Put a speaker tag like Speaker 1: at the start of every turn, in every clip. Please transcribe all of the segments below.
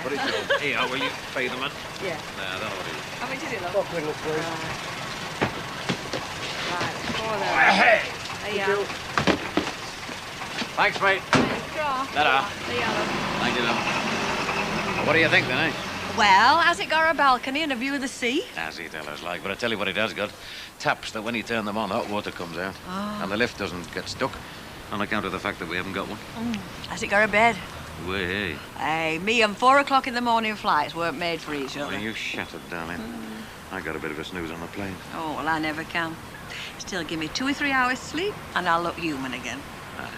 Speaker 1: What is it? Here, will you pay the man?
Speaker 2: Yeah.
Speaker 1: No, I don't know what it is.
Speaker 2: How much is it, love?
Speaker 3: Stop ring, please.
Speaker 2: Right, four there.
Speaker 1: Hey!
Speaker 2: There you are.
Speaker 1: Thanks, mate.
Speaker 2: Draw.
Speaker 1: Ta-da.
Speaker 2: There you are, love.
Speaker 1: Thank you, love. What do you think, then, eh?
Speaker 2: Well, has it got a balcony and a view of the sea?
Speaker 1: As he tell us like, but I tell you what it has got. Taps that when you turn them on, hot water comes out.
Speaker 2: Oh.
Speaker 1: And the lift doesn't get stuck on account of the fact that we haven't got one.
Speaker 2: Has it got a bed?
Speaker 1: Way.
Speaker 2: Hey, me and 4 o'clock in the morning flights weren't made for each other.
Speaker 1: Well, you shattered, darling. I got a bit of a snooze on the plane.
Speaker 2: Oh, well, I never can. Still, give me 2 or 3 hours sleep and I'll look human again.
Speaker 1: Aye.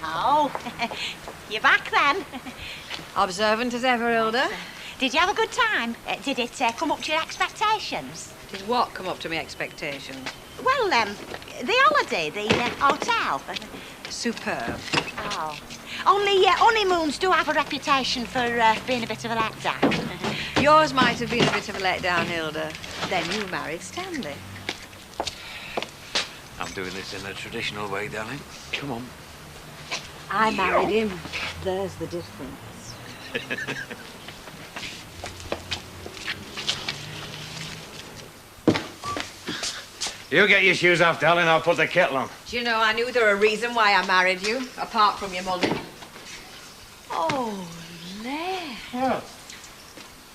Speaker 4: Oh, you're back then.
Speaker 2: Observant as ever, Hilda.
Speaker 4: Did you have a good time? Did it come up to your expectations?
Speaker 2: Did what come up to my expectations?
Speaker 4: Well, the holiday, the hotel.
Speaker 2: Superb.
Speaker 4: Oh. Only honeymoons do have a reputation for being a bit of a letdown.
Speaker 2: Yours might have been a bit of a letdown, Hilda. Then you married Stanley.
Speaker 1: I'm doing this in a traditional way, darling. Come on.
Speaker 2: I married him. There's the difference.
Speaker 1: You get your shoes off, darling. I'll put the kettle on.
Speaker 2: Do you know, I knew there was a reason why I married you, apart from your money. Oh, Les.
Speaker 1: What?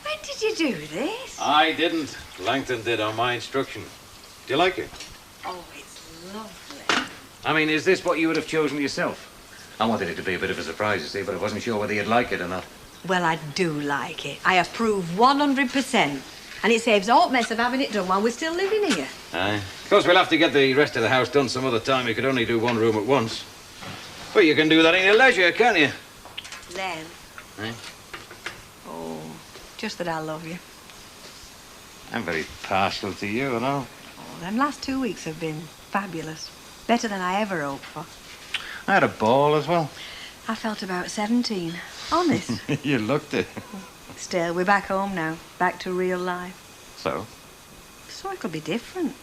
Speaker 2: When did you do this?
Speaker 1: I didn't. Langton did on my instruction. Do you like it?
Speaker 2: Oh, it's lovely.
Speaker 1: I mean, is this what you would have chosen yourself? I wanted it to be a bit of a surprise, you see, but I wasn't sure whether you'd like it or not.
Speaker 2: Well, I do like it. I approve 100%. And it saves all mess of having it done while we're still living here.
Speaker 1: Aye. Of course, we'll have to get the rest of the house done some other time. You could only do one room at once. But you can do that in your leisure, can't you?
Speaker 2: Then.
Speaker 1: Eh?
Speaker 2: Oh, just that I love you.
Speaker 1: I'm very partial to you, you know.
Speaker 2: Oh, them last 2 weeks have been fabulous. Better than I ever hoped for.
Speaker 1: I had a ball as well.
Speaker 2: I felt about 17. Honest.
Speaker 1: You looked it.
Speaker 2: Still, we're back home now. Back to real life.
Speaker 1: So?
Speaker 2: So it'll be different.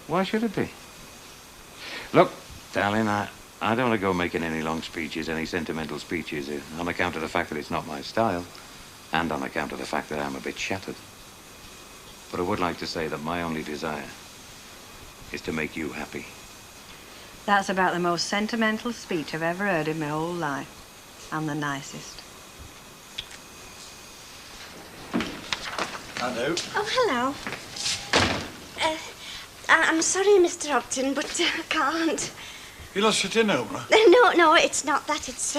Speaker 1: Why should it be? Look, darling, I don't want to go making any long speeches, any sentimental speeches, on account of the fact that it's not my style, and on account of the fact that I'm a bit shattered. But I would like to say that my only desire is to make you happy.
Speaker 2: That's about the most sentimental speech I've ever heard in my whole life. And the nicest.
Speaker 3: Hello.
Speaker 5: Oh, hello. I'm sorry, Mr. Ogden, but I can't.
Speaker 3: You lost your dinner, Oprah?
Speaker 5: No, it's not that. It's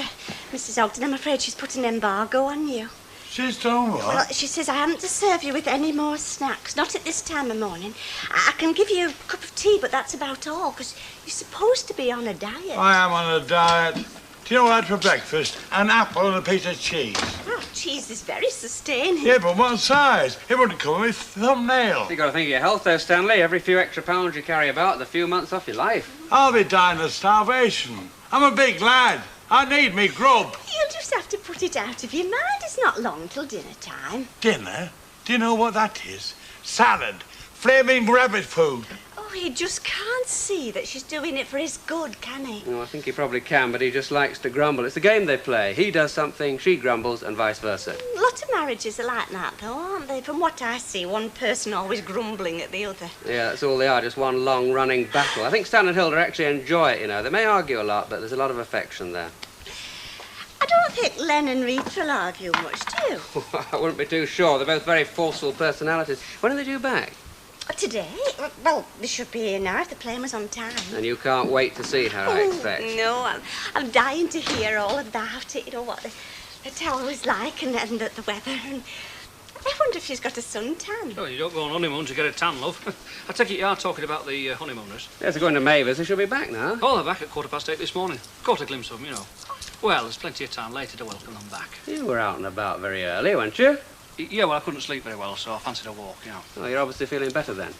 Speaker 5: Mrs. Ogden. I'm afraid she's put an embargo on you.
Speaker 3: She's done what?
Speaker 5: Well, she says I haven't to serve you with any more snacks. Not at this time of morning. I can give you a cup of tea, but that's about all, because you're supposed to be on a diet.
Speaker 3: I am on a diet. Do you know what I had for breakfast? An apple and a piece of cheese.
Speaker 5: Oh, cheese is very sustaining.
Speaker 3: Yeah, but what size? It wouldn't come with thumbnail.
Speaker 6: You've got to think of your health there, Stanley. Every few extra pounds you carry about, the few months off your life.
Speaker 3: I'll be dying of starvation. I'm a big lad. I need me grub.
Speaker 5: You'll just have to put it out of your mind. It's not long till dinner time.
Speaker 3: Dinner? Do you know what that is? Salad. Flaming rabbit food.
Speaker 5: Oh, he just can't see that she's doing it for his good, can he?
Speaker 6: Oh, I think he probably can, but he just likes to grumble. It's a game they play. He does something, she grumbles, and vice versa.
Speaker 5: A lot of marriages are like that, though, aren't they? From what I see, one person always grumbling at the other.
Speaker 6: Yeah, that's all they are, just one long running battle. I think Stan and Hilda actually enjoy it, you know. They may argue a lot, but there's a lot of affection there.
Speaker 5: I don't think Len and Rita will argue much, do you?
Speaker 6: I wouldn't be too sure. They're both very forceful personalities. When are they due back?
Speaker 5: Today? Well, they should be here now if the plane was on time.
Speaker 6: And you can't wait to see her, I expect.
Speaker 5: No, I'm dying to hear all about it. You know, what the tower was like and the weather. And I wonder if she's got a suntan.
Speaker 7: Oh, you don't go on honeymoon to get a tan, love. I take it you are talking about the honeymooners.
Speaker 6: Yes, they're going to Mavis. They should be back now.
Speaker 7: Oh, they're back at 8:15 this morning. Caught a glimpse of them, you know. Well, there's plenty of time later to welcome them back.
Speaker 6: You were out and about very early, weren't you?
Speaker 7: Yeah, well, I couldn't sleep very well, so I fancied a walk, you know.
Speaker 6: Oh, you're obviously feeling better then.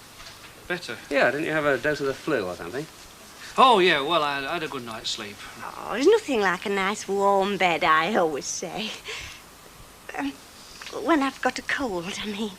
Speaker 7: Better?
Speaker 6: Yeah, didn't you have a dose of the flu or something?
Speaker 7: Oh, yeah, well, I had a good night's sleep.
Speaker 5: Oh, there's nothing like a nice warm bed, I always say. When I've got a cold, I mean.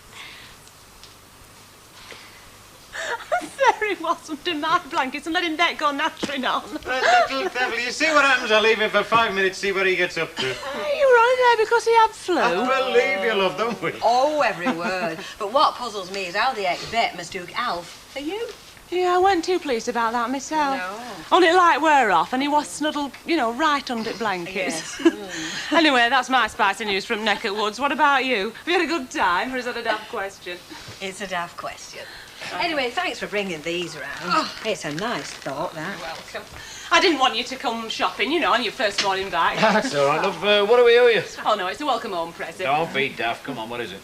Speaker 8: Very wasn't in my blankets and letting that go nattering on.
Speaker 1: Little devil, you see what happens? I'll leave him for 5 minutes, see what he gets up to.
Speaker 5: You're on
Speaker 8: say because he had flu?
Speaker 1: I believe you, love, don't we?
Speaker 2: Oh, every word. But what puzzles me is how the ex-vet mistook Alf for you.
Speaker 8: Yeah, I wasn't too pleased about that myself.
Speaker 2: No.
Speaker 8: Only light wear off and he was snuggled, you know, right under blankets.
Speaker 2: Yes.
Speaker 8: Anyway, that's my spicy news from Neck of Woods. What about you? Have you had a good time, or is that a daft question?
Speaker 2: It's a daft question. Anyway, thanks for bringing these around. It's a nice thought, that.
Speaker 8: Welcome. I didn't want you to come shopping, you know, on your first morning back.
Speaker 1: That's all right, love. What do we owe you?
Speaker 8: Oh, no, it's a welcome home present.
Speaker 1: Don't be daft. Come on, what is it?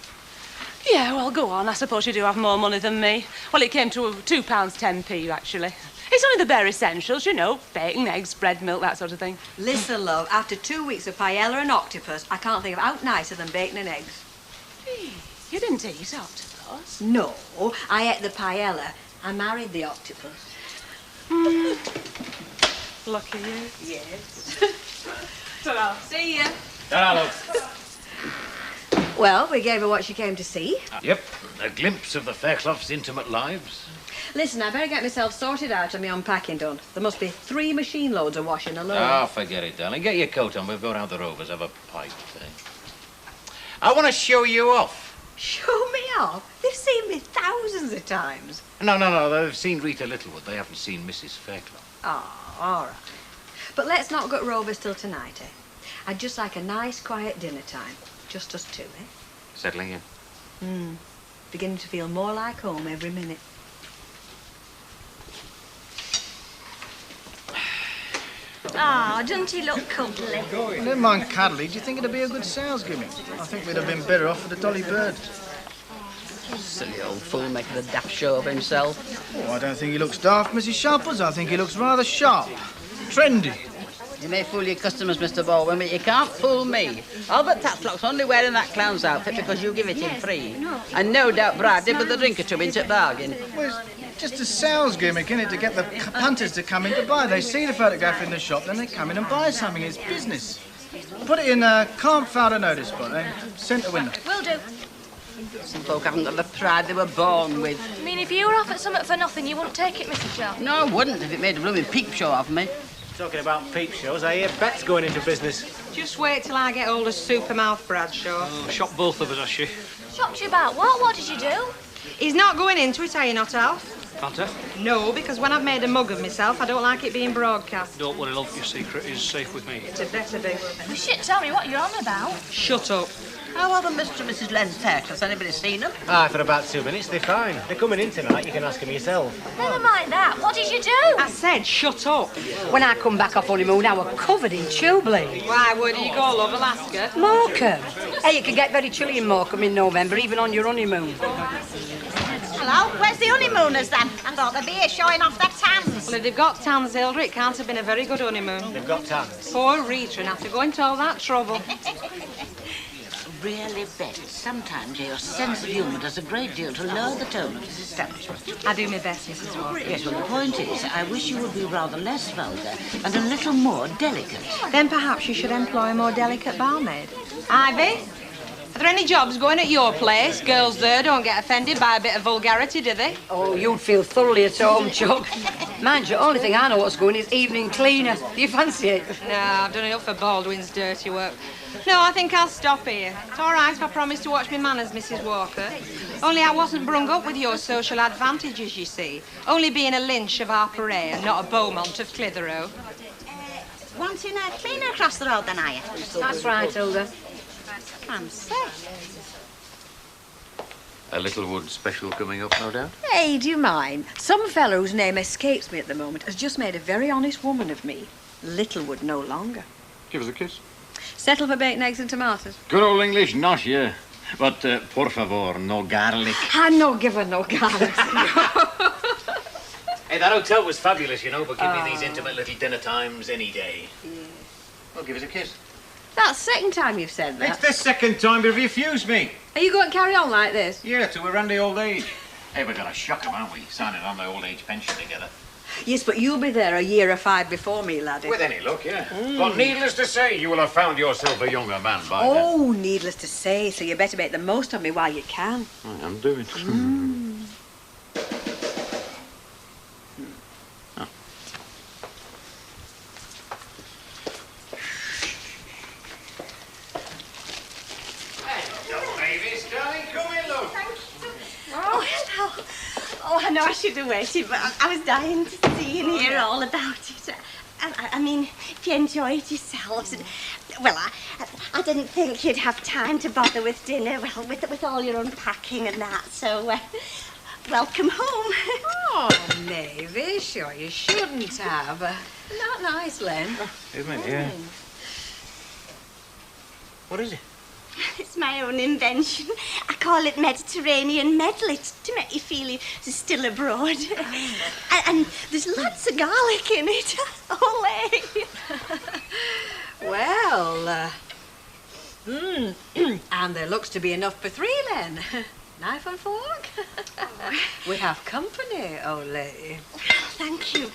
Speaker 8: Yeah, well, go on. I suppose you do have more money than me. Well, it came to £2.10p, actually. It's only the bare essentials, you know, bacon, eggs, bread, milk, that sort of thing.
Speaker 2: Listen, love, after 2 weeks of paella and octopus, I can't think of out nicer than bacon and eggs.
Speaker 8: You didn't eat octopus?
Speaker 2: No, I ate the paella. I married the octopus.
Speaker 8: Lucky you.
Speaker 2: Yes.
Speaker 8: Ta-ra.
Speaker 2: See ya.
Speaker 1: Hello.
Speaker 2: Well, we gave her what she came to see.
Speaker 1: Yep, a glimpse of the Fairclough's intimate lives.
Speaker 2: Listen, I better get myself sorted out and my unpacking done. There must be 3 machine loads of washing alone.
Speaker 1: Ah, forget it, darling. Get your coat on. We'll go round the Rovers, have a pipe thing. I want to show you off.
Speaker 2: Show me off? They've seen me thousands of times.
Speaker 1: No. They've seen Rita Littlewood. They haven't seen Mrs. Fairclough.
Speaker 2: Oh, all right. But let's not get Rovers till tonight, eh? I'd just like a nice, quiet dinner time. Just us two, eh?
Speaker 1: Settling in?
Speaker 2: Beginning to feel more like home every minute.
Speaker 5: Ah, doesn't he look cuddly?
Speaker 9: Well, never mind cuddly. Do you think it'd be a good sales gimmick? I think we'd have been better off with a dolly bird.
Speaker 10: Silly old fool making a daft show of himself.
Speaker 9: Oh, I don't think he looks daft, Mrs. Sharples. I think he looks rather sharp. Trendy.
Speaker 10: You may fool your customers, Mr. Baldwin, but you can't fool me. Albert Taplock's only wearing that clown's outfit because you give it him free. And no doubt bribed him with a drink or two into bargain.
Speaker 9: Well, it's just a sales gimmick, innit, to get the punters to come in to buy. They see the photograph in the shop, then they come in and buy something. It's business. Put it in a can't found a notice board, eh? Centre window.
Speaker 5: Will do.
Speaker 10: Some folk haven't got the pride they were born with.
Speaker 11: I mean, if you were offered something for nothing, you wouldn't take it, Mrs. Sharp.
Speaker 10: No, I wouldn't if it made a blooming peep show of me.
Speaker 12: Talking about peep shows, I hear Bet's going into business.
Speaker 2: Just wait till I get hold of Supermouth Bradshaw.
Speaker 7: Oh, shot both of us, has she?
Speaker 11: Shocked you about what? What did you do?
Speaker 2: He's not going into it, are you not, Alf?
Speaker 7: Fanta?
Speaker 2: No, because when I've made a mug of myself, I don't like it being broadcast.
Speaker 7: Don't worry, love. Your secret is safe with me.
Speaker 2: It better be.
Speaker 11: Shit, tell me what you're on about.
Speaker 2: Shut up.
Speaker 10: How are the Mr. and Mrs. Len's parents? Has anybody seen them?
Speaker 12: Ah, for about 2 minutes, they're fine. They're coming in tonight, you can ask them yourself.
Speaker 11: Never mind that. What did you do?
Speaker 2: I said shut up.
Speaker 13: When I come back off honeymoon, I were covered in tube bleed.
Speaker 2: Why, where do you go, love? Alaska?
Speaker 13: Morecambe. Hey, it can get very chilly in Morecambe in November, even on your honeymoon.
Speaker 4: Hello, where's the honeymooners then? I thought they'd be here showing off their tans.
Speaker 2: Well, if they've got tans, Hilda, it can't have been a very good honeymoon.
Speaker 12: They've got tans.
Speaker 2: Poor Rita, and after going to all that trouble.
Speaker 10: Really, Bet, sometimes your sense of humour does a great deal to lower the tone of this establishment.
Speaker 2: I do my best, Mrs. Walker.
Speaker 10: Yes, well, the point is, I wish you would be rather less vulgar and a little more delicate.
Speaker 2: Then perhaps you should employ a more delicate barmaid. Ivy, are there any jobs going at your place? Girls there don't get offended by a bit of vulgarity, do they?
Speaker 13: Oh, you'd feel thoroughly at home, Chuck. Mind you, only thing I know what's going is evening cleaner. Do you fancy it?
Speaker 2: No, I've done enough for Baldwin's dirty work. No, I think I'll stop here. It's all right if I promise to watch my manners, Mrs. Walker. Only I wasn't brung up with your social advantages, you see. Only being a Lynch of Harperay and not a Beaumont of Clitheroe.
Speaker 4: Wanting a cleaner across the road then, are you?
Speaker 13: That's right, Hilda.
Speaker 4: I'm sick.
Speaker 1: A Littlewood special coming up, no doubt?
Speaker 2: Hey, do you mind? Some fellow whose name escapes me at the moment has just made a very honest woman of me. Littlewood no longer.
Speaker 1: Give us a kiss.
Speaker 2: Settle for bacon, eggs and tomatoes.
Speaker 1: Good old English, not here. But, por favor, no garlic.
Speaker 2: I'm not giving no garlic.
Speaker 12: Hey, that hotel was fabulous, you know, but give me these intimate little dinner times any day.
Speaker 2: Yeah.
Speaker 1: Well, give us a kiss.
Speaker 2: That's the second time you've said that.
Speaker 3: It's the second time you've refused me.
Speaker 2: Are you going to carry on like this?
Speaker 3: Yeah, to a randy old age.
Speaker 1: Hey, we're going to shock them, aren't we? Signing on the old age pension together.
Speaker 2: Yes, but you'll be there a year or 5 before me, laddie.
Speaker 1: With any luck, yeah. But needless to say, you will have found yourself a younger man by then.
Speaker 2: Oh, needless to say, so you better make the most of me while you can.
Speaker 1: I am doing. Oh.
Speaker 5: should have waited, but I was dying to see and hear all about it. I mean, if you enjoyed yourselves. Well, I didn't think you'd have time to bother with dinner, well, with all your unpacking and that, so welcome home.
Speaker 14: Oh, Navy, sure you shouldn't have. Not nice, Len.
Speaker 1: Isn't it? Yeah.
Speaker 12: What is it?
Speaker 5: It's my own invention. I call it Mediterranean medley to make you feel you're still abroad. And there's lots of garlic in it. Ole!
Speaker 14: Well, and there looks to be enough for 3, Len. Knife and fork? We have company, Ole.
Speaker 5: Thank you.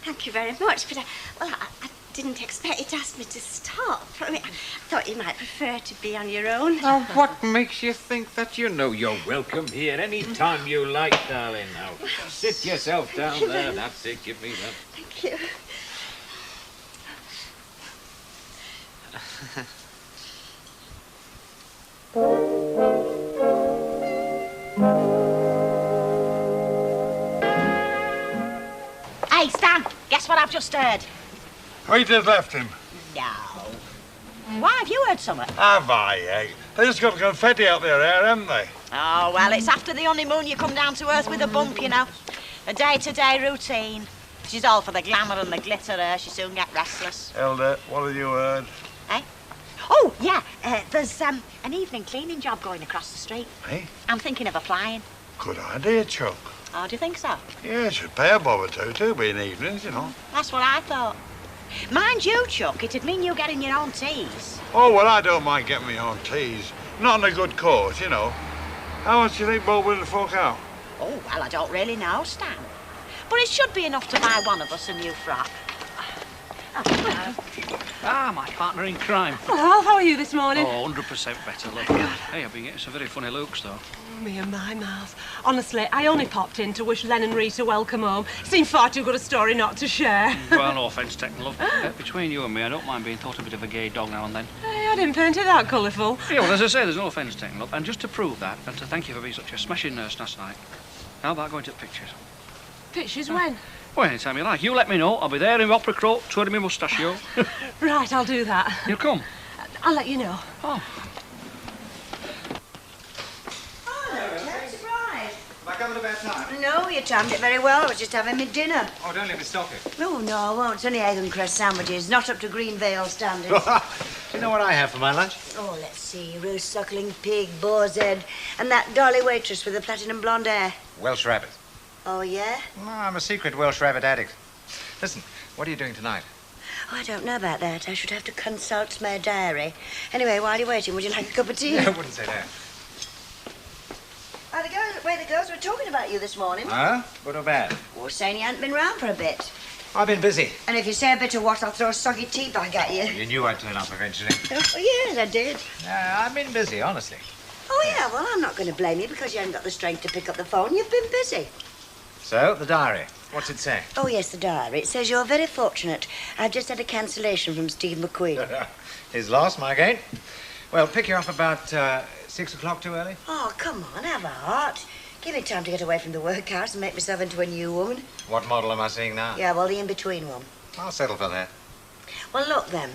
Speaker 5: Thank you very much. But I didn't expect you to ask me to stop. I mean, I thought you might prefer to be on your own.
Speaker 1: Now, what makes you think that? You know you're welcome here any time you like, darling. Now, sit yourself down there. That's it. Give me that.
Speaker 5: Thank you.
Speaker 4: Hey, Stan, guess what I've just heard?
Speaker 3: Peter's left him.
Speaker 4: No. Why, have you heard something?
Speaker 3: Have I, eh? They just got confetti out their hair, haven't they?
Speaker 4: Oh, well, it's after the honeymoon you come down to earth with a bump, you know. A day-to-day routine. She's all for the glamour and the glitter, she soon get restless.
Speaker 3: Elder, what have you heard?
Speaker 4: Eh? Oh, yeah, there's an evening cleaning job going across the street.
Speaker 3: Eh?
Speaker 4: I'm thinking of applying.
Speaker 3: Good idea, Chuck.
Speaker 4: Oh, do you think so?
Speaker 3: Yeah, it should pay a bob or two, being evenings, you know.
Speaker 4: That's what I thought. Mind you, Chuck, it'd mean you getting your own teas.
Speaker 3: Oh, well, I don't mind getting my own teas. Not in a good cause, you know. How much do you think Bob will fork out?
Speaker 4: Oh, well, I don't really know, Stan. But it should be enough to buy one of us a new frock.
Speaker 7: My partner in crime.
Speaker 8: Well, how are you this morning?
Speaker 7: Oh, 100% better, love. Hey, I've been getting some very funny looks, though.
Speaker 8: Me and my mouth. Honestly, I only popped in to wish Len and Rita welcome home. Seemed far too good a story not to share.
Speaker 7: Well, no offence taken, love. Between you and me, I don't mind being thought a bit of a gay dog now and then.
Speaker 8: Hey, I didn't paint it that colourful.
Speaker 7: Yeah, well, as I say, there's no offence taken, love. And just to prove that, and to thank you for being such a smashing nurse last night, how about going to the pictures?
Speaker 8: Pictures when?
Speaker 7: Well, anytime you like. You let me know. I'll be there in my opera coat, twirling my mustachio.
Speaker 8: Right, I'll do that.
Speaker 7: You'll come?
Speaker 8: I'll let you know.
Speaker 7: Oh.
Speaker 15: Have I come at a bad time?
Speaker 16: No, you timed it very well. I was just having my dinner.
Speaker 15: Oh, don't let me stop you.
Speaker 16: No, I won't. It's only egg and cress sandwiches, not up to Green Vale standards.
Speaker 15: Do you know what I have for my lunch?
Speaker 16: Oh, let's see. Roast suckling pig, boar's head, and that dolly waitress with the platinum blonde hair.
Speaker 15: Welsh rabbit.
Speaker 16: Oh, yeah?
Speaker 15: No, I'm a secret Welsh rabbit addict. Listen, what are you doing tonight?
Speaker 16: Oh, I don't know about that. I should have to consult my diary. Anyway, while you're waiting, would you like a cup of tea?
Speaker 15: I wouldn't say that.
Speaker 16: Oh, the girls were talking about you this morning.
Speaker 15: Huh? Good or bad?
Speaker 16: Oh, saying you hadn't been round for a bit.
Speaker 15: I've been busy.
Speaker 16: And if you say a bit of what, I'll throw a soggy tea bag at you.
Speaker 15: You knew I'd turn up eventually.
Speaker 16: Oh, yes, I did.
Speaker 15: I've been busy, honestly.
Speaker 16: Oh, yeah, well, I'm not going to blame you because you haven't got the strength to pick up the phone. You've been busy.
Speaker 15: So, the diary. What's it say?
Speaker 16: Oh, yes, the diary. It says you're very fortunate. I've just had a cancellation from Steve McQueen.
Speaker 15: His loss, my gain. Well, pick you up about 6 o'clock too early?
Speaker 16: Oh, come on, have a heart. Give me time to get away from the workhouse and make myself into a new woman.
Speaker 15: What model am I seeing now?
Speaker 16: Yeah, well, the in-between one.
Speaker 15: I'll settle for that.
Speaker 16: Well, look, then.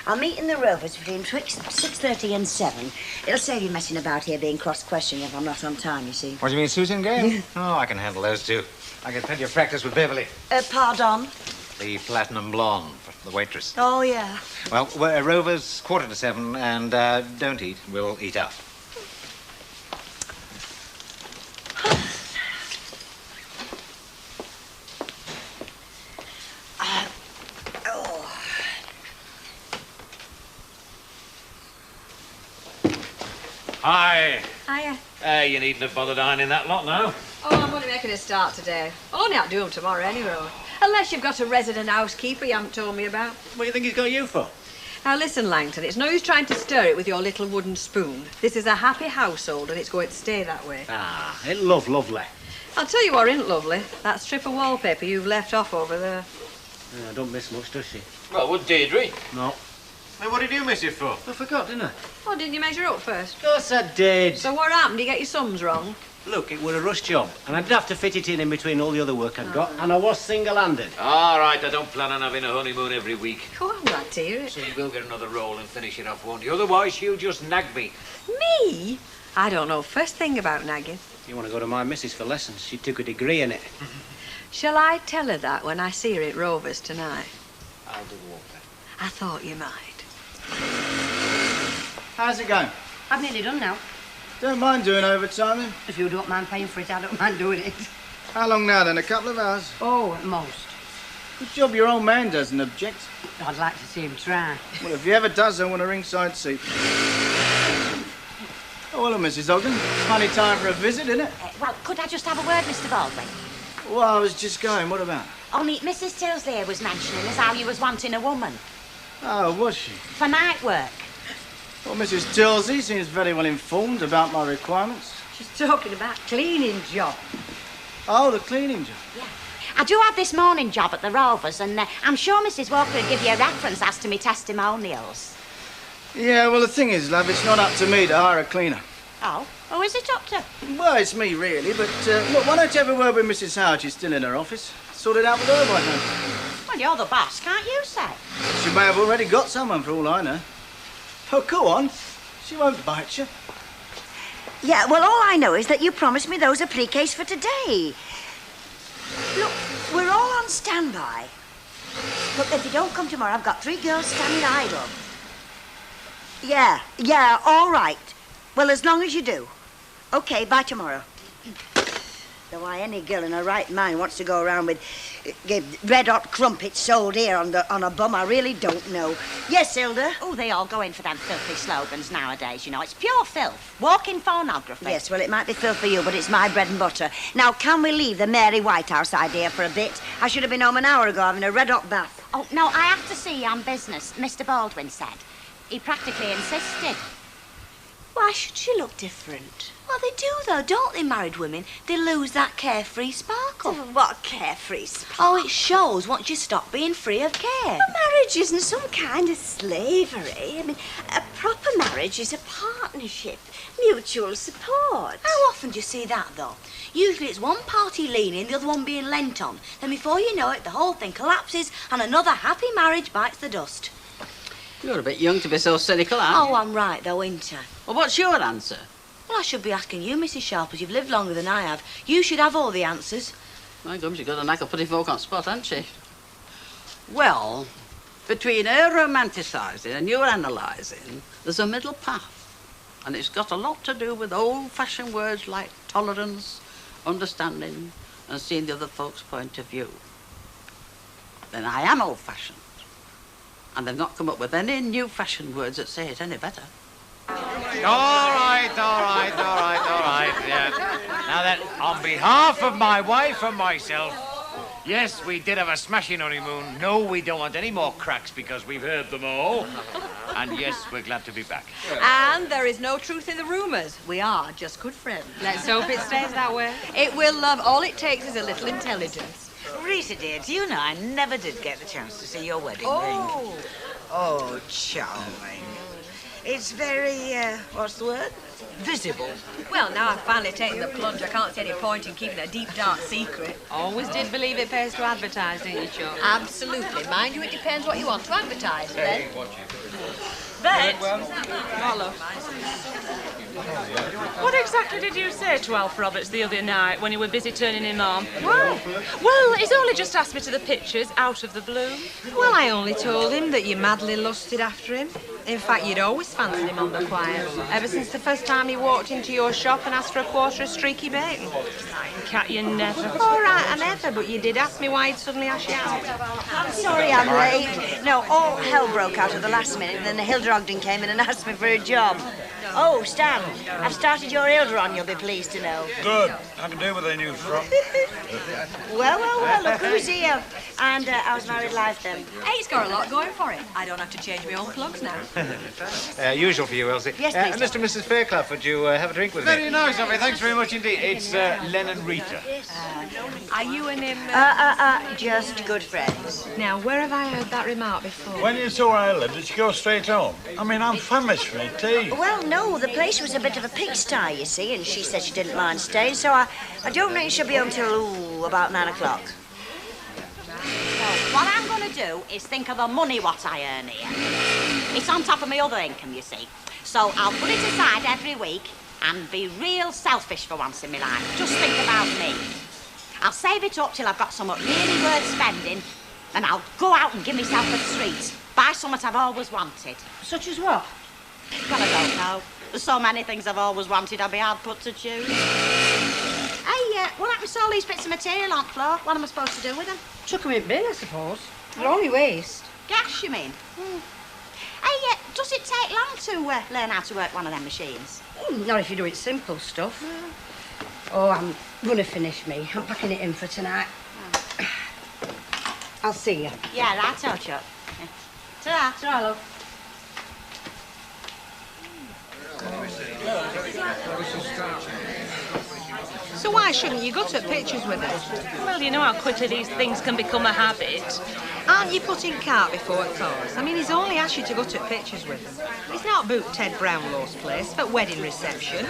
Speaker 16: I'll meet in the Rovers between 6:30 and 7. It'll save you messing about here being cross-questioned if I'm not on time, you see.
Speaker 15: What do you mean, Susan Gale? Oh, I can handle those two. I get plenty of practice with Beverly.
Speaker 16: Pardon?
Speaker 15: The platinum blonde, the waitress.
Speaker 16: Oh, yeah.
Speaker 15: Well, we're Rovers 7:15, and don't eat. We'll eat up.
Speaker 1: Hi.
Speaker 11: Hiya.
Speaker 1: You needn't have bothered ironing that lot now.
Speaker 11: Oh, I'm only making a start today. I'll only have to do them tomorrow anyway. Unless you've got a resident housekeeper you haven't told me about.
Speaker 12: What do you think he's got you for?
Speaker 11: Now listen, Langton, it's no use trying to stir it with your little wooden spoon. This is a happy household and it's going to stay that way.
Speaker 12: Ah, it lovely.
Speaker 11: I'll tell you what isn't lovely. That strip of wallpaper you've left off over there.
Speaker 12: Yeah, don't miss much, does she?
Speaker 1: Well, would Deirdre?
Speaker 12: No.
Speaker 1: Then what did you miss it for?
Speaker 12: I forgot, didn't I?
Speaker 11: Oh, didn't you measure up first?
Speaker 12: Of course I did.
Speaker 11: So what happened? Did you get your sums wrong?
Speaker 17: Look, it were a rush job, and I'd have to fit it in between all the other work I'd got, and I was single-handed.
Speaker 12: All right, I don't plan on having a honeymoon every week.
Speaker 11: Oh, I'm glad to hear it.
Speaker 12: So you will get another roll and finish it off, won't you? Otherwise, you'll just nag me.
Speaker 11: Me? I don't know first thing about nagging.
Speaker 17: You want to go to my missus for lessons? She took a degree in it.
Speaker 11: Shall I tell her that when I see her at Rovers tonight?
Speaker 12: I'll do what then.
Speaker 11: I thought you might.
Speaker 9: How's it going?
Speaker 13: I've nearly done now.
Speaker 9: Don't mind doing overtime, then.
Speaker 13: If you don't mind paying for it, I don't mind doing it.
Speaker 9: How long now, then? A couple of hours?
Speaker 13: Oh, at most.
Speaker 9: Good job your old man doesn't object.
Speaker 13: I'd like to see him try.
Speaker 9: Well, if he ever does, I want a ringside seat. Oh, hello, Mrs. Ogden. Funny time for a visit, isn't it?
Speaker 4: Well, could I just have a word, Mr. Baldwin?
Speaker 9: Well, I was just going. What about?
Speaker 4: Only Mrs. Tilsley here was mentioning as how you was wanting a woman.
Speaker 9: Oh, was she?
Speaker 4: For night work.
Speaker 9: Well, Mrs. Tilsley seems very well informed about my requirements.
Speaker 13: She's talking about cleaning job.
Speaker 9: Oh, the cleaning job?
Speaker 4: Yeah. I do have this morning job at the Rovers, and I'm sure Mrs. Walker would give you a reference as to me testimonials.
Speaker 9: Yeah, well, the thing is, love, it's not up to me to hire a cleaner.
Speaker 4: Oh? Who is it up to?
Speaker 9: Well, it's me, really, but look, why don't you have a word with Mrs. Howard? She's still in her office. Sort it out with her, why don't you?
Speaker 4: Well, you're the boss, can't you say?
Speaker 9: She may have already got someone, for all I know. Oh, go on. She won't bite you.
Speaker 16: Yeah, well, all I know is that you promised me those appliques for today. Look, we're all on standby. Look, if you don't come tomorrow, I've got 3 girls standing idle. Yeah, all right. Well, as long as you do. Okay, by tomorrow. Though why any girl in her right mind wants to go around with red-hot crumpets sold here on a bum, I really don't know. Yes, Hilda?
Speaker 4: Oh, they all go in for them filthy slogans nowadays, you know. It's pure filth. Walking pornography.
Speaker 16: Yes, well, it might be filth for you, but it's my bread and butter. Now, can we leave the Mary Whitehouse idea for a bit? I should have been home an hour ago having a red-hot bath.
Speaker 4: Oh, no, I have to see you on business, Mr. Baldwin said. He practically insisted.
Speaker 18: Why should she look different? Well, they do, though, don't they, married women? They lose that carefree sparkle.
Speaker 5: What carefree sparkle?
Speaker 18: Oh, it shows once you stop being free of care.
Speaker 5: But marriage isn't some kind of slavery. I mean, a proper marriage is a partnership, mutual support.
Speaker 18: How often do you see that, though? Usually it's one party leaning, the other one being lent on. Then before you know it, the whole thing collapses and another happy marriage bites the dust.
Speaker 10: You're a bit young to be so cynical, aren't you?
Speaker 18: Oh, I'm right, though, ain't I?
Speaker 10: Well, what's your answer?
Speaker 18: Well, I should be asking you, Mrs. Sharp, as you've lived longer than I have. You should have all the answers.
Speaker 10: My gum, she's got a knack of putting folk on spot, hasn't she? Well, between her romanticising and your analysing, there's a middle path. And it's got a lot to do with old-fashioned words like tolerance, understanding, and seeing the other folks' point of view. Then I am old-fashioned. And they've not come up with any new-fashioned words that say it any better.
Speaker 12: All right. Yeah. Now then, on behalf of my wife and myself, yes, we did have a smashing honeymoon. No, we don't want any more cracks because we've heard them all. And yes, we're glad to be back.
Speaker 11: And there is no truth in the rumours. We are just good friends.
Speaker 2: Let's hope it stays that way.
Speaker 11: It will, love. All it takes is a little intelligence.
Speaker 19: Rita, dear, do you know I never did get the chance to see your wedding ring? Oh, charming. It's very, what's the word? Visible.
Speaker 11: Well, now I've finally taken the plunge, I can't see any point in keeping a deep, dark secret.
Speaker 2: Always did believe it pays to advertise, didn't you, Chuck?
Speaker 11: Absolutely. Mind you, it depends what you want to advertise, then.
Speaker 2: Bet.
Speaker 8: What exactly did you say to Alf Roberts the other night when you were busy turning him on?
Speaker 2: Why?
Speaker 8: Well, he's only just asked me to the pictures out of the blue.
Speaker 2: Well, I only told him that you madly lusted after him. In fact, you'd always fancied him on the quiet, ever since the first time he walked into your shop and asked for a quarter of streaky bacon.
Speaker 8: Cat, you never.
Speaker 2: All right, I never, but you did ask me why he'd suddenly asked you out.
Speaker 16: I'm sorry I'm late. No, all hell broke out at the last minute, and then Hilda Ogden came in and asked me for a job. Oh, Stan, I've started your Hilda on, you'll be pleased to know.
Speaker 3: Good. I can do with a new frock.
Speaker 16: Well, look who's here. And how's married life then?
Speaker 11: Hey, it's got a lot going for it. I don't have to change my own plugs now.
Speaker 15: Usual for you, Elsie.
Speaker 16: Yes, please.
Speaker 15: Mr. and Mrs. Fairclough, would you have a drink with me?
Speaker 12: Very nice of you. Thanks very much indeed. It's Len and Rita.
Speaker 2: Are you and him...
Speaker 16: just good friends.
Speaker 2: Now, where have I heard that remark before?
Speaker 3: When you saw where I lived, did you go straight home? I mean, I'm famished for tea.
Speaker 16: Well, no, No, the place was a bit of a pigsty, you see, and she said she didn't mind staying, so I don't think she'll be home till, about 9 o'clock.
Speaker 4: So, what I'm going to do is think of the money what I earn here. It's on top of my other income, you see. So I'll put it aside every week and be real selfish for once in my life. Just think about me. I'll save it up till I've got something really worth spending, and I'll go out and give myself a treat. Buy something I've always wanted.
Speaker 18: Such as what?
Speaker 4: Well, I don't know. There's so many things I've always wanted, I'd be hard put to choose. Hey, what happened to all these bits of material on the floor? What am I supposed to do with them?
Speaker 18: Chuck 'em in bin, I suppose. They're only waste.
Speaker 4: Gas, you mean? Hey, does it take long to learn how to work one of them machines?
Speaker 18: Not if you do it simple stuff. Oh, I'm going to finish me. I'm packing it in for tonight. I'll see you.
Speaker 4: Yeah, right-o, Chuck. Yeah. Ta-ra.
Speaker 18: Ta-ra, love.
Speaker 2: So why shouldn't you go to pictures with her?
Speaker 8: Well, you know how quickly these things can become a habit.
Speaker 2: Aren't you putting cart before horse? I mean, he's only asked you to go to pictures with him. He's not booked Ted Brownlow's place for wedding reception.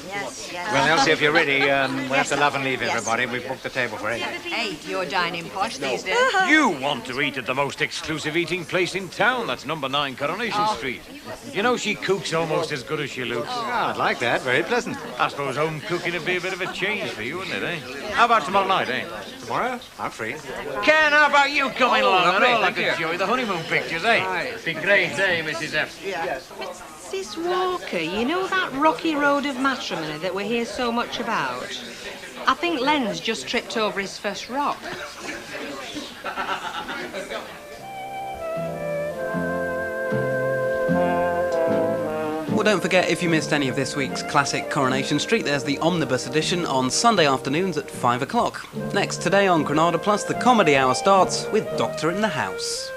Speaker 16: Yes.
Speaker 15: Well, Elsie, if you're ready, we'll have to love and leave everybody. We've booked the table for 8.
Speaker 11: Hey, you're dining posh these days.
Speaker 12: You want to eat at the most exclusive eating place in town. That's number 9 Coronation Street. You know, she cooks almost as good as she looks.
Speaker 15: Oh, I'd like that. Very pleasant.
Speaker 12: I suppose home cooking would be a bit of a change for you, wouldn't it, eh? How about tomorrow night, eh?
Speaker 15: Tomorrow? I'm free.
Speaker 12: Ken, how about you coming along and
Speaker 15: lovely,
Speaker 12: all? I
Speaker 15: thank
Speaker 12: could
Speaker 15: you.
Speaker 12: show you the honeymoon pictures, eh? Be great, eh, Mrs. F?
Speaker 2: Mrs. Walker, you know that rocky road of matrimony that we hear so much about? I think Len's just tripped over his first rock.
Speaker 20: Well, don't forget, if you missed any of this week's classic Coronation Street, there's the Omnibus edition on Sunday afternoons at 5 o'clock. Next, today on Granada Plus, the Comedy Hour starts with Doctor in the House.